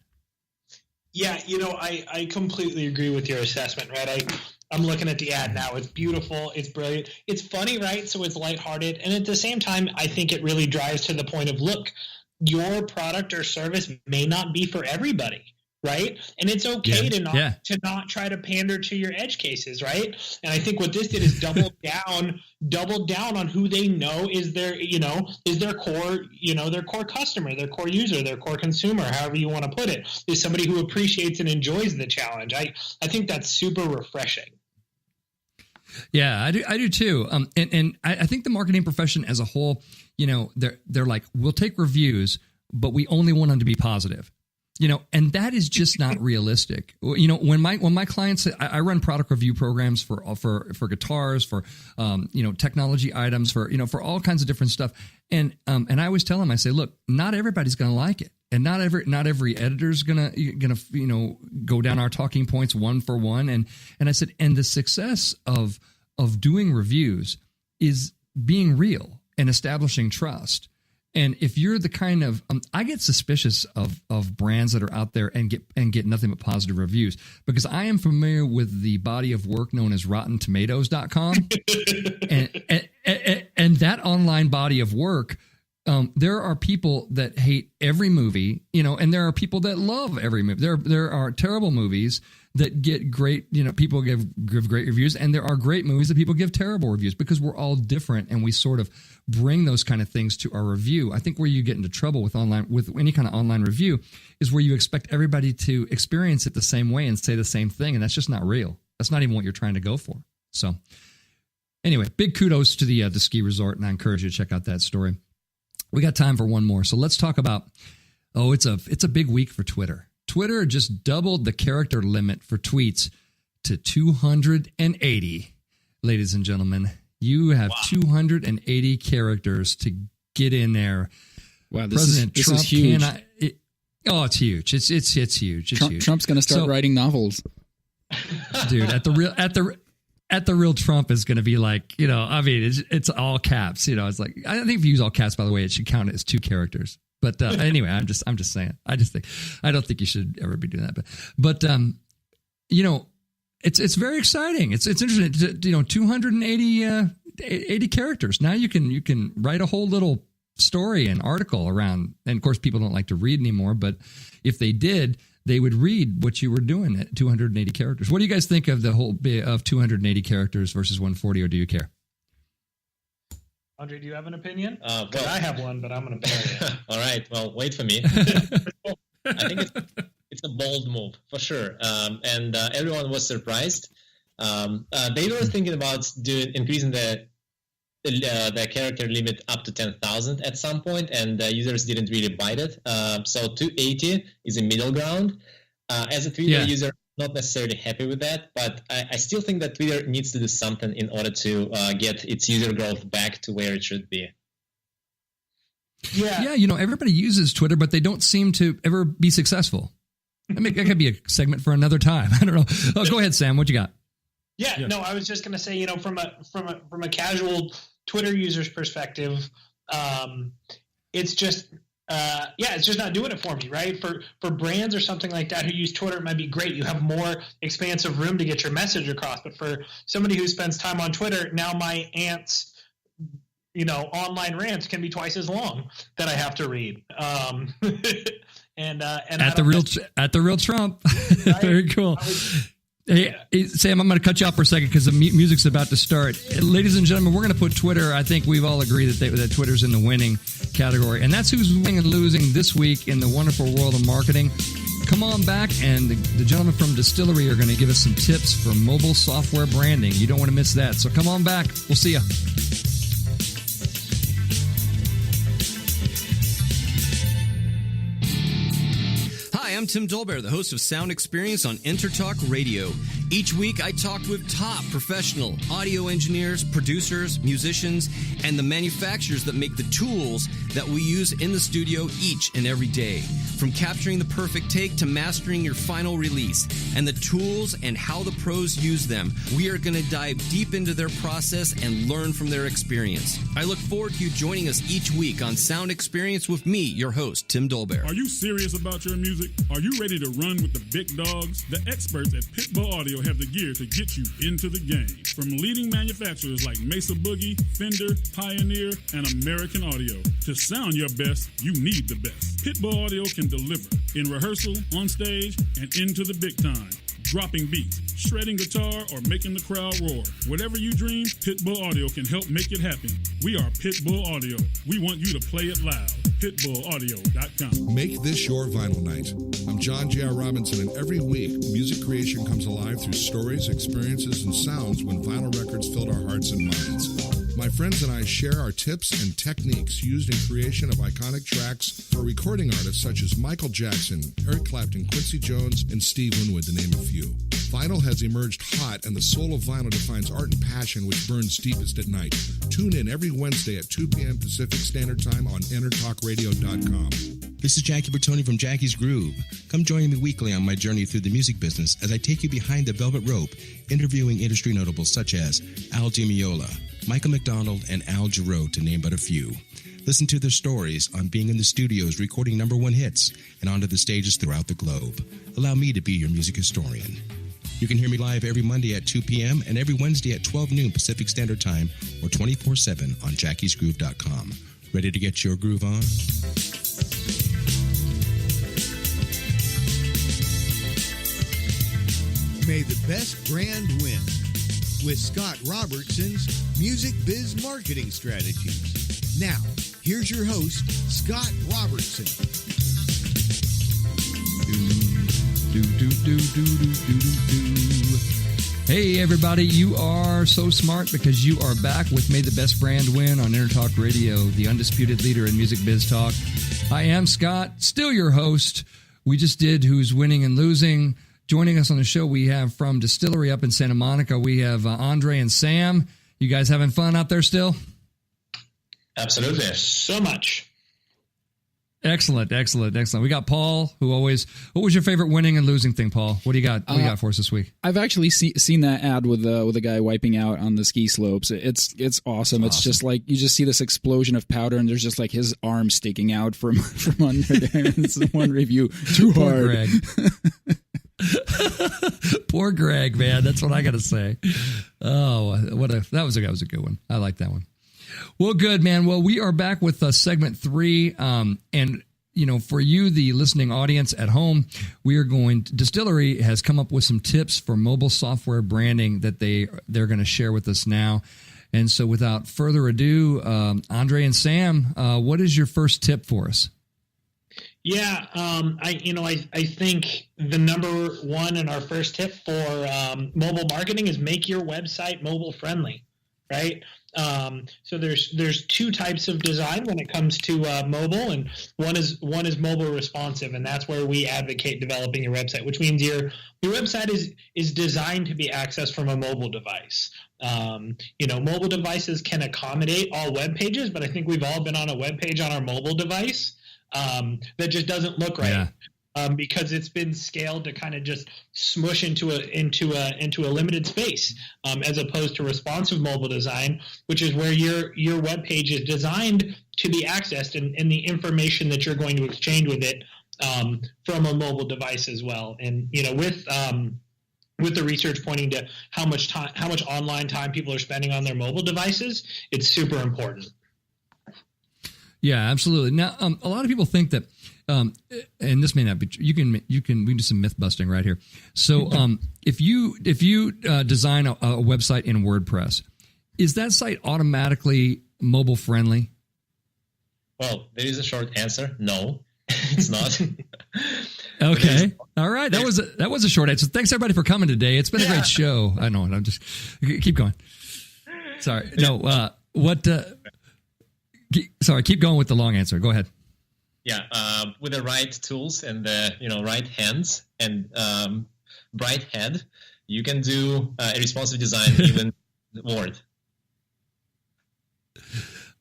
Yeah, I completely agree with your assessment, right? I'm looking at the ad now. It's beautiful. It's brilliant. It's funny, right? So it's lighthearted. And at the same time, I think it really drives to the point of, look, your product or service may not be for everybody, right? And it's okay to not try to pander to your edge cases, right? And I think what this did is double down on who they know is their core, their core customer, their core user, their core consumer, however you want to put it, is somebody who appreciates and enjoys the challenge. I think that's super refreshing. Yeah, I do too. And I think the marketing profession as a whole, they're like, we'll take reviews, but we only want them to be positive. And that is just not realistic. When my clients, I run product review programs for guitars, for technology items, for all kinds of different stuff. And I always tell them, I say, look, not everybody's going to like it, and not every editor's gonna go down our talking points one for one. And I said, and the success of doing reviews is being real and establishing trust. And if you're the kind of, I get suspicious of brands that are out there and get nothing but positive reviews, because I am familiar with the body of work known as RottenTomatoes.com, and that online body of work. There are people that hate every movie, and there are people that love every movie. There are terrible movies that get great, people give great reviews, and there are great movies that people give terrible reviews, because we're all different, and we sort of bring those kind of things to our review. I think where you get into trouble with any kind of online review is where you expect everybody to experience it the same way and say the same thing, and that's just not real. That's not even what you're trying to go for. So anyway, big kudos to the ski resort, and I encourage you to check out that story. We got time for one more. So let's talk about, it's a big week for Twitter. Twitter just doubled the character limit for tweets to 280. Ladies and gentlemen, you have 280 characters to get in there. Wow, President Trump is huge. It's huge. It's huge. It's huge. Trump's going to start writing novels. Dude, at the real Trump is going to be like, it's all caps. It's like, I think if you use all caps, by the way, it should count as 2 characters. But anyway, I'm just saying. I don't think you should ever be doing that. But it's very exciting. It's interesting. 280 characters. Now you can write a whole little story and article around. And of course, people don't like to read anymore. But if they did, they would read what you were doing at 280 characters. What do you guys think of the whole bit of 280 characters versus 140, or do you care? Andrey, do you have an opinion? I have one, but I'm going to tell you. All right. Well, wait for me. I think it's a bold move for sure, and everyone was surprised. They were thinking about increasing the character limit up to 10,000 at some point, and users didn't really bite it. So 280 is a middle ground. As a Twitter user, not necessarily happy with that, but I still think that Twitter needs to do something in order to get its user growth back to where it should be. Yeah, everybody uses Twitter, but they don't seem to ever be successful. I mean, that could be a segment for another time. I don't know. Oh, go ahead, Sam. What you got? Yeah, no, I was just going to say, from a casual Twitter user's perspective, it's just it's just not doing it for me, right? For brands or something like that who use Twitter, it might be great. You have more expansive room to get your message across. But for somebody who spends time on Twitter, now my aunt's online rants can be twice as long that I have to read. And at the real Trump. Right? Very cool. Hey, Sam, I'm going to cut you off for a second because the music's about to start. Ladies and gentlemen, we're going to put Twitter. I think we've all agreed that Twitter's in the winning category. And that's who's winning and losing this week in the wonderful world of marketing. Come on back, and the gentlemen from Distillery are going to give us some tips for mobile software branding. You don't want to miss that. So come on back. We'll see you. I'm Tim Dolbear, the host of Sound Experience on Intertalk Radio. Each week, I talk with top professional audio engineers, producers, musicians, and the manufacturers that make the tools that we use in the studio each and every day. From capturing the perfect take to mastering your final release, and the tools and how the pros use them, we are going to dive deep into their process and learn from their experience. I look forward to you joining us each week on Sound Experience with me, your host, Tim Dolbear. Are you serious about your music? Are you ready to run with the big dogs? The experts at Pitbull Audio have the gear to get you into the game. From leading manufacturers like Mesa Boogie, Fender, Pioneer, and American Audio. To sound your best, you need the best. Pitbull Audio can deliver in rehearsal, on stage, and into the big time. dropping beats, shredding guitar, or making the crowd roar. Whatever you dream, Pitbull Audio can help make it happen. We are Pitbull Audio. We want you to play it loud. PitbullAudio.com. Make this your vinyl night. I'm John J.R. Robinson, and every week, music creation comes alive through stories, experiences, and sounds when vinyl records filled our hearts and minds. My friends and I share our tips and techniques used in creation of iconic tracks for recording artists such as Michael Jackson, Eric Clapton, Quincy Jones, and Steve Winwood, to name a few. Vinyl has emerged hot, and the soul of vinyl defines art and passion which burns deepest at night. Tune in every Wednesday at 2 p.m. Pacific Standard Time on EnterTalkRadio.com. This is Jackie Bertoni from Jackie's Groove. Come join me weekly on my journey through the music business as I take you behind the velvet rope, interviewing industry notables such as Al Di Meola, Michael McDonald, and Al Jarreau, to name but a few. Listen to their stories on being in the studios recording #1 hits and onto the stages throughout the globe. Allow me to be your music historian. You can hear me live every Monday at 2 p.m. and every Wednesday at 12 noon Pacific Standard Time or 24/7 on jackiesgroove.com. Ready to get your groove on? May the best brand win with Scott Robertson's Music Biz Marketing Strategies. Now, here's your host, Scott Robertson. Hey everybody, you are so smart because you are back with May the Best Brand Win on Intertalk Radio, the undisputed leader in music biz talk. I am Scott, still your host. We just did Who's Winning and Losing. Joining us on the show, we have from Distillery up in Santa Monica, we have Andrey and Sam. You guys having fun out there still? Absolutely. So much. Excellent. We got Paul, who always. What was your favorite winning and losing thing, Paul? What do you got? What do you got for us this week? I've actually seen that ad with a guy wiping out on the ski slopes. It's awesome. It's just like you just see this explosion of powder, and there's just like his arm sticking out from under there. It's one review. Too hard. Greg. Poor Greg, man. That's what I got to say. Oh, that was a good one. I like that one. Well, good, man. Well, we are back with segment 3. And, for you, the listening audience at home, Distillery has come up with some tips for mobile software branding that they're going to share with us now. And so without further ado, Andrey and Sam, what is your first tip for us? Yeah, I think the number one and our first tip for mobile marketing is make your website mobile friendly, right? So there's two types of design when it comes to mobile, and one is mobile responsive, and that's where we advocate developing your website, which means your website is designed to be accessed from a mobile device. Mobile devices can accommodate all web pages, but I think we've all been on a web page on our mobile device that just doesn't look right. Yeah. Because it's been scaled to kind of just smush into a limited space, as opposed to responsive mobile design, which is where your web page is designed to be accessed and the information that you're going to exchange with it from a mobile device as well. And with the research pointing to how much online time people are spending on their mobile devices, it's super important. Yeah, absolutely. Now, a lot of people think that. And this may not be. We can do some myth busting right here. So, if you design a website in WordPress, is that site automatically mobile friendly? Well, there is a short answer. No, it's not. Okay, all right. That was a short answer. Thanks everybody for coming today. It's been a great show. I know, and I'm just keep going. Sorry, no. Sorry, keep going with the long answer. Go ahead. Yeah, with the right tools and the right hands and bright head, you can do a responsive design even Word.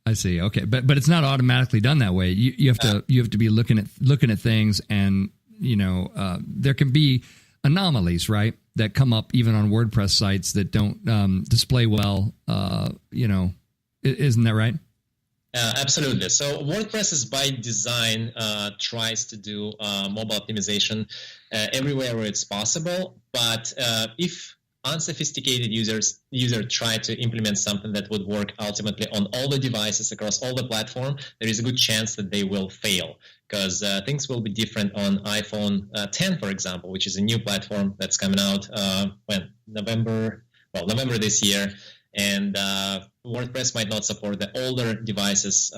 I see. Okay, but it's not automatically done that way. You have to be looking at things, and there can be anomalies, right, that come up even on WordPress sites that don't display well. Isn't that right? Absolutely. So WordPress is by design tries to do mobile optimization everywhere where it's possible. But if unsophisticated user try to implement something that would work ultimately on all the devices across all the platform, there is a good chance that they will fail, because things will be different on iPhone 10, for example, which is a new platform that's coming out November this year. And WordPress might not support the older devices,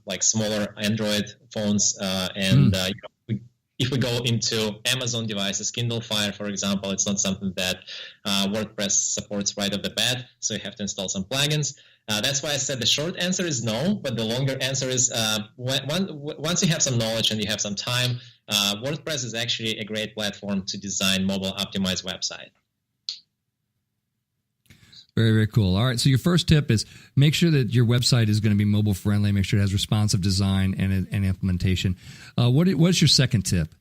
like smaller Android phones. If we go into Amazon devices, Kindle Fire, for example, it's not something that WordPress supports right off the bat, so you have to install some plugins. That's why I said the short answer is no, but the longer answer is once you have some knowledge and you have some time, WordPress is actually a great platform to design mobile-optimized website. Very, very cool. All right, so your first tip is make sure that your website is going to be mobile friendly. Make sure it has responsive design and implementation. What's your second tip?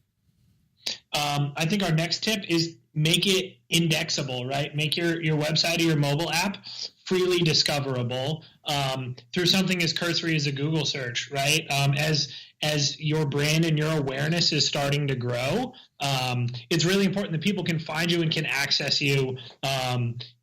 I think our next tip is make it indexable, right? Make your website or your mobile app freely discoverable through something as cursory as a Google search, right? As your brand and your awareness is starting to grow, it's really important that people can find you and can access you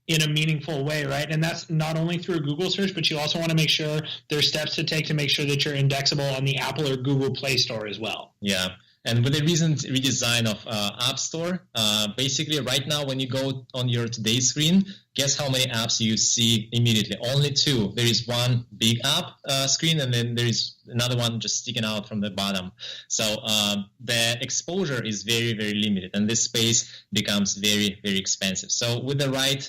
in a meaningful way, right? And that's not only through a Google search, but you also want to make sure there's steps to take to make sure that you're indexable on the Apple or Google Play Store as well. Yeah. And with the recent redesign of App Store, basically right now when you go on your Today screen, guess how many apps you see immediately? Only 2. There is one big app screen, and then there is another one just sticking out from the bottom. So the exposure is very, very limited, and this space becomes very, very expensive. So with the right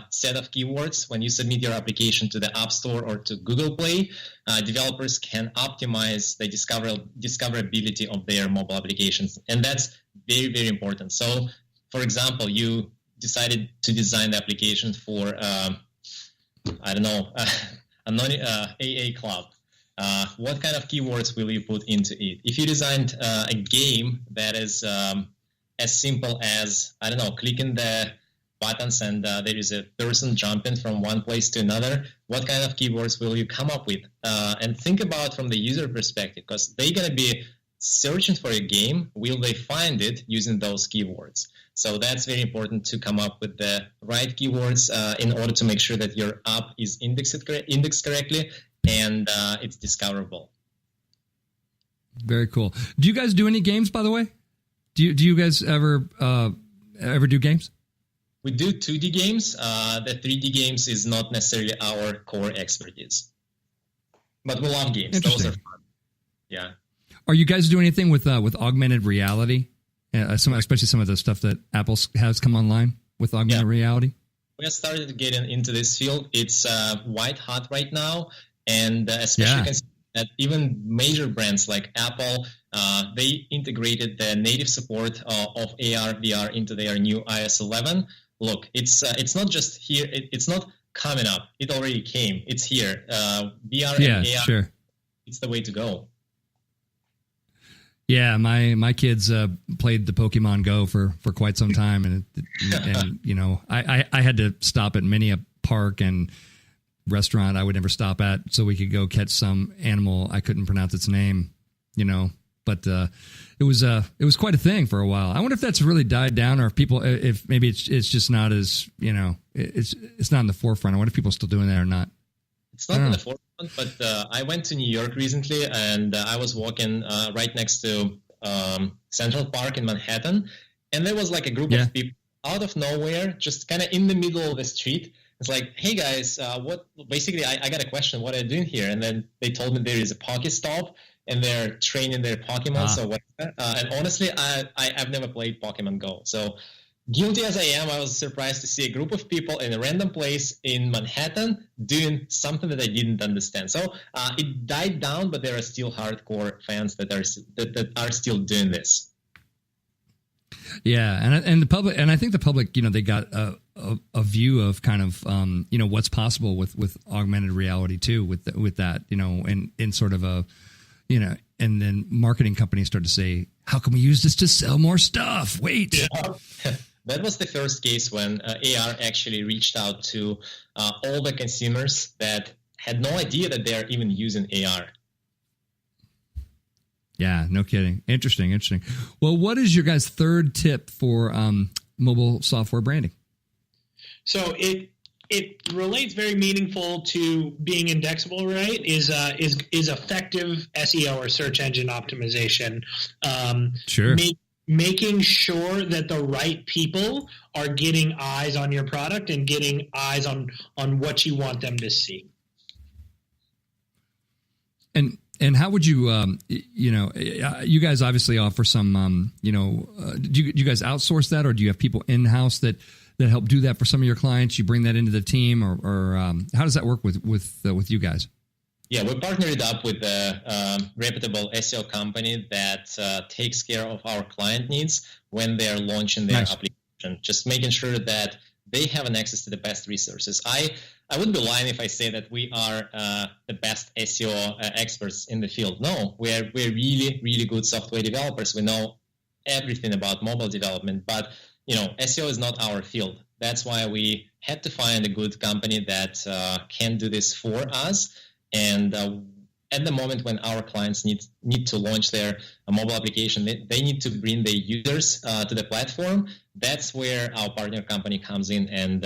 set of keywords, when you submit your application to the App Store or to Google Play, developers can optimize the discoverability of their mobile applications, and that's very, very important. So, for example, you decided to design the application for, AA club. What kind of keywords will you put into it? If you designed a game that is as simple as, clicking the buttons and there is a person jumping from one place to another, what kind of keywords will you come up with? And think about from the user perspective, because they're going to be searching for a game. Will they find it using those keywords? So that's very important to come up with the right keywords in order to make sure that your app is indexed correctly and it's discoverable. Very cool. Do you guys do any games, by the way? Do you guys ever do games? We do 2D games. The 3D games is not necessarily our core expertise, but we love games. Those are fun. Yeah. Are you guys doing anything with augmented reality? Especially some of the stuff that Apple has come online with augmented reality? We have started getting into this field. It's white hot right now, and especially that even major brands like Apple, they integrated the native support of AR, VR into their new iOS 11. Look, it's not just here. It's not coming up. It already came. It's here. VR and AR, sure. It's the way to go. Yeah, my kids played the Pokemon Go for quite some time, and you know, I had to stop at many a park and restaurant I would never stop at so we could go catch some animal I couldn't pronounce its name, you know. But it was quite a thing for a while. I wonder if that's really died down, or if maybe it's just not as, you know, it's not in the forefront. I wonder if people are still doing that or not. It's not in the forefront, but I went to New York recently, and I was walking right next to Central Park in Manhattan, and there was like a group of people out of nowhere, just kind of in the middle of the street. It's like, hey guys, what? Basically, I got a question. What are you doing here? And then they told me there is a Pokestop, and they're training their Pokemon. So whatever. And honestly, I've never played Pokemon Go, so. Guilty as I am, I was surprised to see a group of people in a random place in Manhattan doing something that I didn't understand. So it died down, but there are still hardcore fans that are still doing this. Yeah, and the public, and I think the public, you know, they got a view of kind of you know, what's possible with augmented reality too, with that, you know, and in sort of a, you know, and then marketing companies start to say, how can we use this to sell more stuff? Wait. Yeah. That was the first case when AR actually reached out to all the consumers that had no idea that they are even using AR. Yeah, no kidding. Interesting. Well, what is your guys' third tip for mobile software branding? So it relates very meaningful to being indexable, right? Is effective SEO or search engine optimization. Sure. Making sure that the right people are getting eyes on your product and getting eyes on what you want them to see. And how would you, you guys obviously offer some, do you guys outsource that, or do you have people in-house that help do that for some of your clients? You bring that into the team, or how does that work with you guys? Yeah, we partnered up with a reputable SEO company that takes care of our client needs when they're launching their application, just making sure that they have an access to the best resources. I wouldn't be lying if I say that we are the best SEO experts in the field. No, we're really, really good software developers. We know everything about mobile development, but SEO is not our field. That's why we had to find a good company that can do this for us. And at the moment when our clients need to launch their mobile application, they need to bring their users to the platform. That's where our partner company comes in, and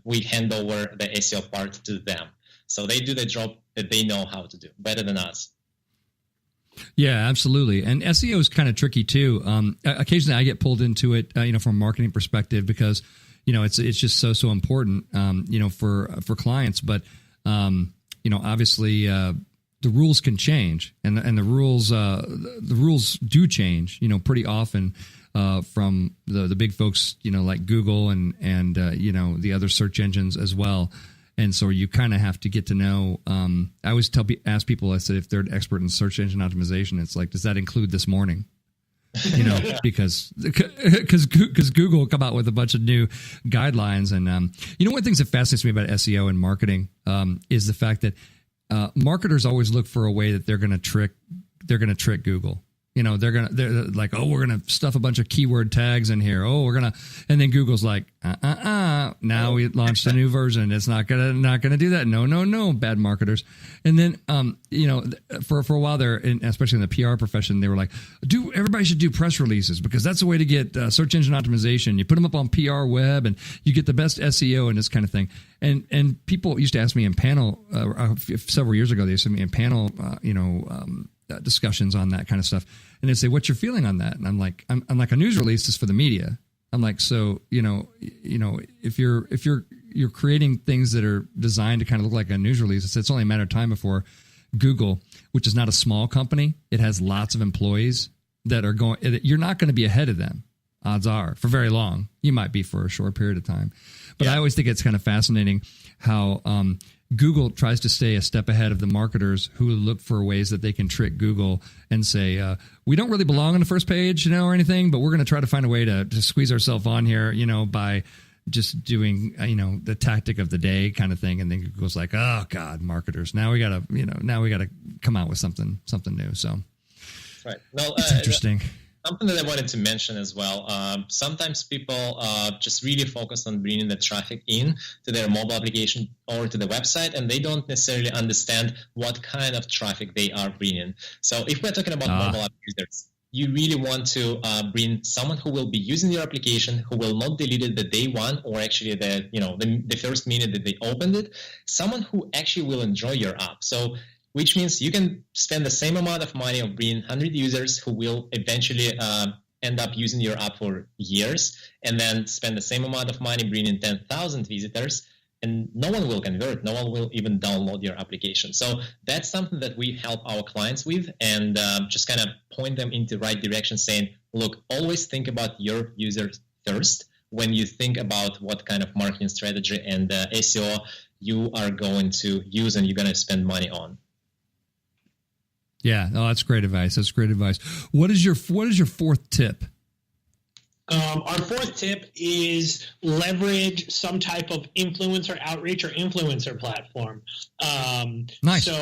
we hand over the SEO part to them. So they do the job that they know how to do better than us. Yeah, absolutely. And SEO is kind of tricky too. Occasionally I get pulled into it, from a marketing perspective, because, it's just so important, for clients. But, obviously, the rules can change, and the rules do change, pretty often, from the big folks, like Google and the other search engines as well. And so you kind of have to get to know. I always ask people, I said, if they're an expert in search engine optimization, it's like, does that include this morning? Because Google will come out with a bunch of new guidelines. And, one of the things that fascinates me about SEO and marketing is the fact that marketers always look for a way that they're going to trick Google. They're like, oh, we're going to stuff a bunch of keyword tags in here. Oh, and then Google's like, now we launched a new version. It's not going to do that. No, bad marketers. And then, for a while there, especially in the PR profession, they were like, everybody should do press releases, because that's a way to get search engine optimization. You put them up on PR web and you get the best SEO and this kind of thing. And people used to ask me in panel, several years ago, they used to ask me in panel, discussions on that kind of stuff, and they say, "What's your feeling on that?" And I'm like, "I'm like, a news release is for the media." I'm like, so if you're creating things that are designed to kind of look like a news release, it's only a matter of time before Google, which is not a small company, it has lots of employees that are going. You're not going to be ahead of them. Odds are, for very long. You might be for a short period of time, but I always think it's kind of fascinating how Google tries to stay a step ahead of the marketers who look for ways that they can trick Google and say, we don't really belong on the first page, or anything, but we're going to try to find a way to squeeze ourselves on here, by just doing, the tactic of the day kind of thing. And then Google's like, oh God, marketers, now we gotta come out with something new. So right. Well, it's interesting. Something that I wanted to mention as well, sometimes people just really focus on bringing the traffic in to their mobile application or to the website, and they don't necessarily understand what kind of traffic they are bringing. So if we're talking about mobile app users, you really want to bring someone who will be using your application, who will not delete it the day one, or actually the first minute that they opened it, someone who actually will enjoy your app. So which means you can spend the same amount of money of bringing 100 users who will eventually end up using your app for years, and then spend the same amount of money bringing 10,000 visitors, and no one will convert. No one will even download your application. So that's something that we help our clients with, and just kind of point them into the right direction, saying, look, always think about your users first when you think about what kind of marketing strategy and SEO you are going to use and you're going to spend money on. Yeah, that's great advice. What is your fourth tip? Our fourth tip is leverage some type of influencer outreach or influencer platform. Nice. The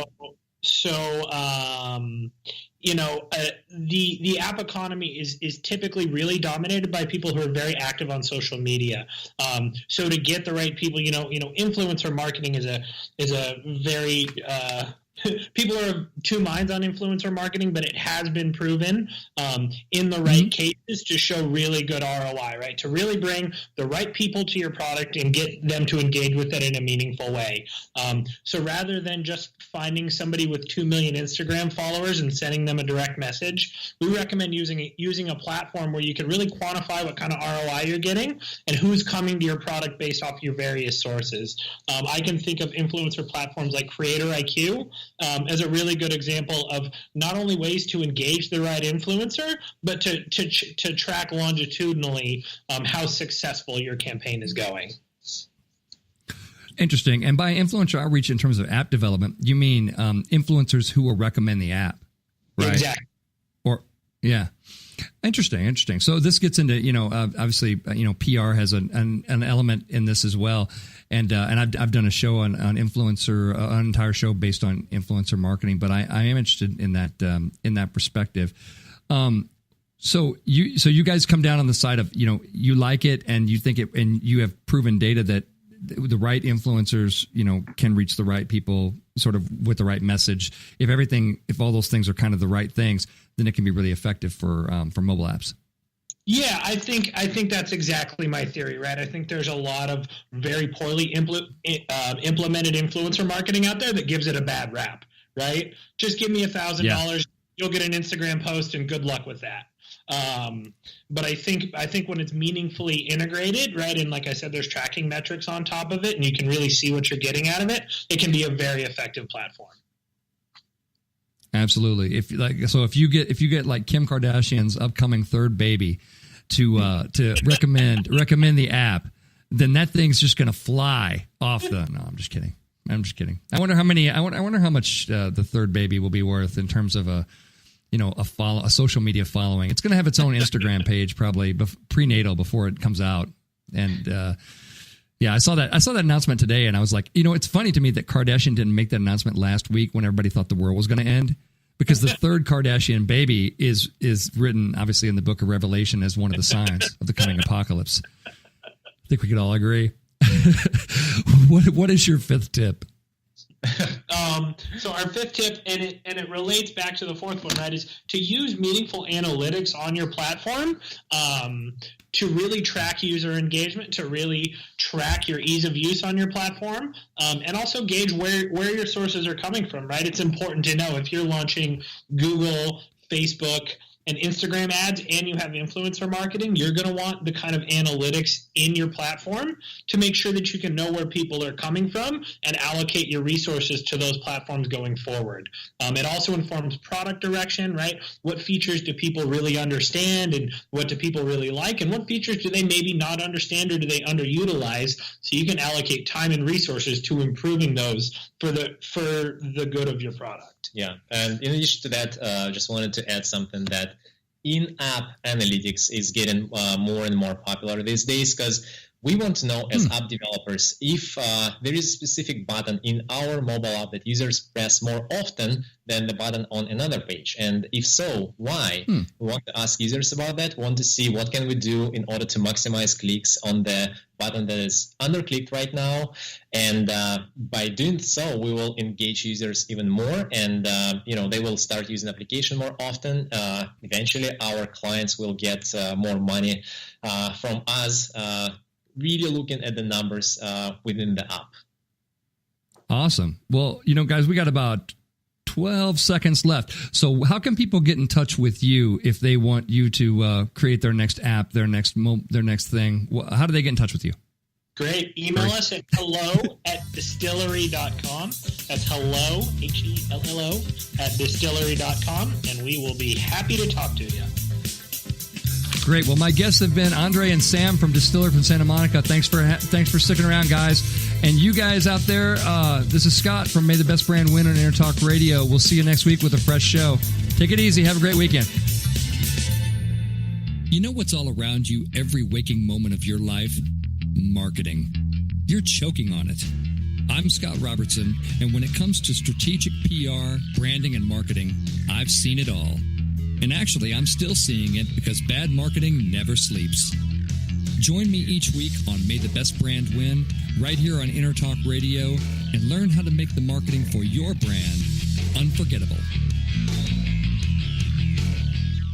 app economy is typically really dominated by people who are very active on social media. So to get the right people, influencer marketing is a very people are of two minds on influencer marketing, but it has been proven in the right cases to show really good ROI, right? To really bring the right people to your product and get them to engage with it in a meaningful way. So rather than just finding somebody with 2 million Instagram followers and sending them a direct message, we recommend using a platform where you can really quantify what kind of ROI you're getting and who's coming to your product based off your various sources. I can think of influencer platforms like Creator IQ as a really good example of not only ways to engage the right influencer, but to track longitudinally how successful your campaign is going. Interesting. And by influencer outreach in terms of app development, you mean influencers who will recommend the app, right? Exactly. Or yeah. Interesting. So this gets into, obviously, PR has an element in this as well. And I've done a show on influencer, an entire show based on influencer marketing, but I am interested in that perspective. So you guys come down on the side of, you like it and you think it, and you have proven data that the right influencers, can reach the right people sort of with the right message. If all those things are kind of the right things, then it can be really effective for mobile apps. Yeah, I think that's exactly my theory, right? I think there's a lot of very poorly implemented influencer marketing out there that gives it a bad rap, right? Just give me $1,000, you'll get an Instagram post, and good luck with that. But I think when it's meaningfully integrated, right, and like I said, there's tracking metrics on top of it, and you can really see what you're getting out of it, it can be a very effective platform. Absolutely. If you get like Kim Kardashian's upcoming third baby to recommend the app, then that thing's just going to fly off the. No, I'm just kidding. I wonder how much the third baby will be worth in terms of a social media following. It's going to have its own Instagram page probably prenatal before it comes out. And I saw that announcement today, and I was like, it's funny to me that Kardashian didn't make that announcement last week when everybody thought the world was going to end, because the third Kardashian baby is written obviously in the book of Revelation as one of the signs of the coming apocalypse. I think we could all agree. What is your fifth tip? So our fifth tip, and it relates back to the fourth one, right, is to use meaningful analytics on your platform to really track user engagement, to really track your ease of use on your platform, and also gauge where your sources are coming from, right? It's important to know if you're launching Google, Facebook, and Instagram ads and you have influencer marketing, you're going to want the kind of analytics in your platform to make sure that you can know where people are coming from and allocate your resources to those platforms going forward. It also informs product direction, right? What features do people really understand and what do people really like, and what features do they maybe not understand or do they underutilize, so you can allocate time and resources to improving those for the good of your product. Yeah, and in addition to that, just wanted to add something that in-app analytics is getting more and more popular these days, because we want to know as app developers if there is a specific button in our mobile app that users press more often than the button on another page. And if so, why? We want to ask users about that. We want to see what can we do in order to maximize clicks on the button that is underclicked right now. And by doing so, we will engage users even more, and they will start using the application more often. Eventually, our clients will get more money from us, really looking at the numbers within the app. Awesome. Well, guys, we got about 12 seconds left. So how can people get in touch with you if they want you to create their next app, their next thing? How do they get in touch with you? Great. Email us at hello@distillery.com. That's hello, HELLO, @distillery.com, and we will be happy to talk to you. Great. Well, my guests have been Andrey and Sam from Distillery from Santa Monica. Thanks for sticking around, guys. And you guys out there, this is Scott from May the Best Brand Win on Intertalk Radio. We'll see you next week with a fresh show. Take it easy. Have a great weekend. You know what's all around you every waking moment of your life? Marketing. You're choking on it. I'm Scott Robertson, and when it comes to strategic PR, branding, and marketing, I've seen it all. And actually, I'm still seeing it because bad marketing never sleeps. Join me each week on May the Best Brand Win, right here on Intertalk Radio, and learn how to make the marketing for your brand unforgettable.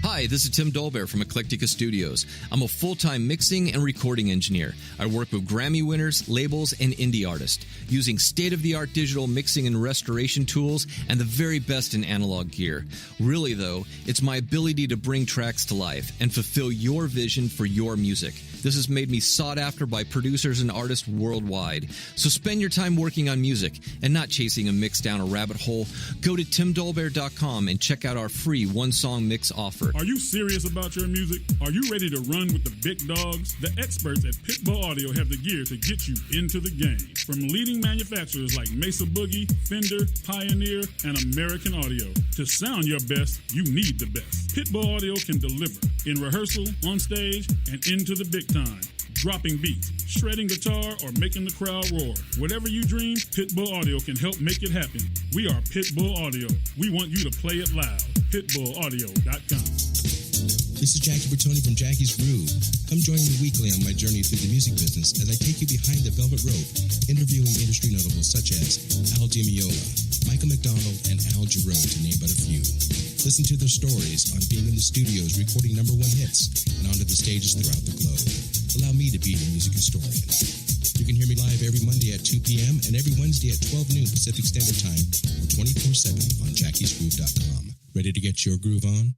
Hi, this is Tim Dolbear from Eclectica Studios. I'm a full-time mixing and recording engineer. I work with Grammy winners, labels, and indie artists, using state-of-the-art digital mixing and restoration tools and the very best in analog gear. Really, though, it's my ability to bring tracks to life and fulfill your vision for your music. This has made me sought after by producers and artists worldwide. So spend your time working on music and not chasing a mix down a rabbit hole. Go to timdolbear.com and check out our free one-song mix offer. Are you serious about your music? Are you ready to run with the big dogs? The experts at Pitbull Audio have the gear to get you into the game. From leading manufacturers like Mesa Boogie, Fender, Pioneer, and American Audio. To sound your best, you need the best. Pitbull Audio can deliver in rehearsal, on stage, and into the big time. Dropping beats, shredding guitar, or making the crowd roar. Whatever you dream, Pitbull Audio can help make it happen. We are Pitbull Audio. We want you to play it loud. PitbullAudio.com. This is Jackie Bertoni from Jackie's Groove. Come join me weekly on my journey through the music business as I take you behind the velvet rope, interviewing industry notables such as Al DiMeola, Michael McDonald, and Al Jarreau, to name but a few. Listen to their stories on being in the studios recording #1 hits and onto the stages throughout the globe. Allow me to be your music historian. You can hear me live every Monday at 2 p.m. and every Wednesday at 12 noon Pacific Standard Time or 24/7 on jackiesgroove.com. Ready to get your groove on?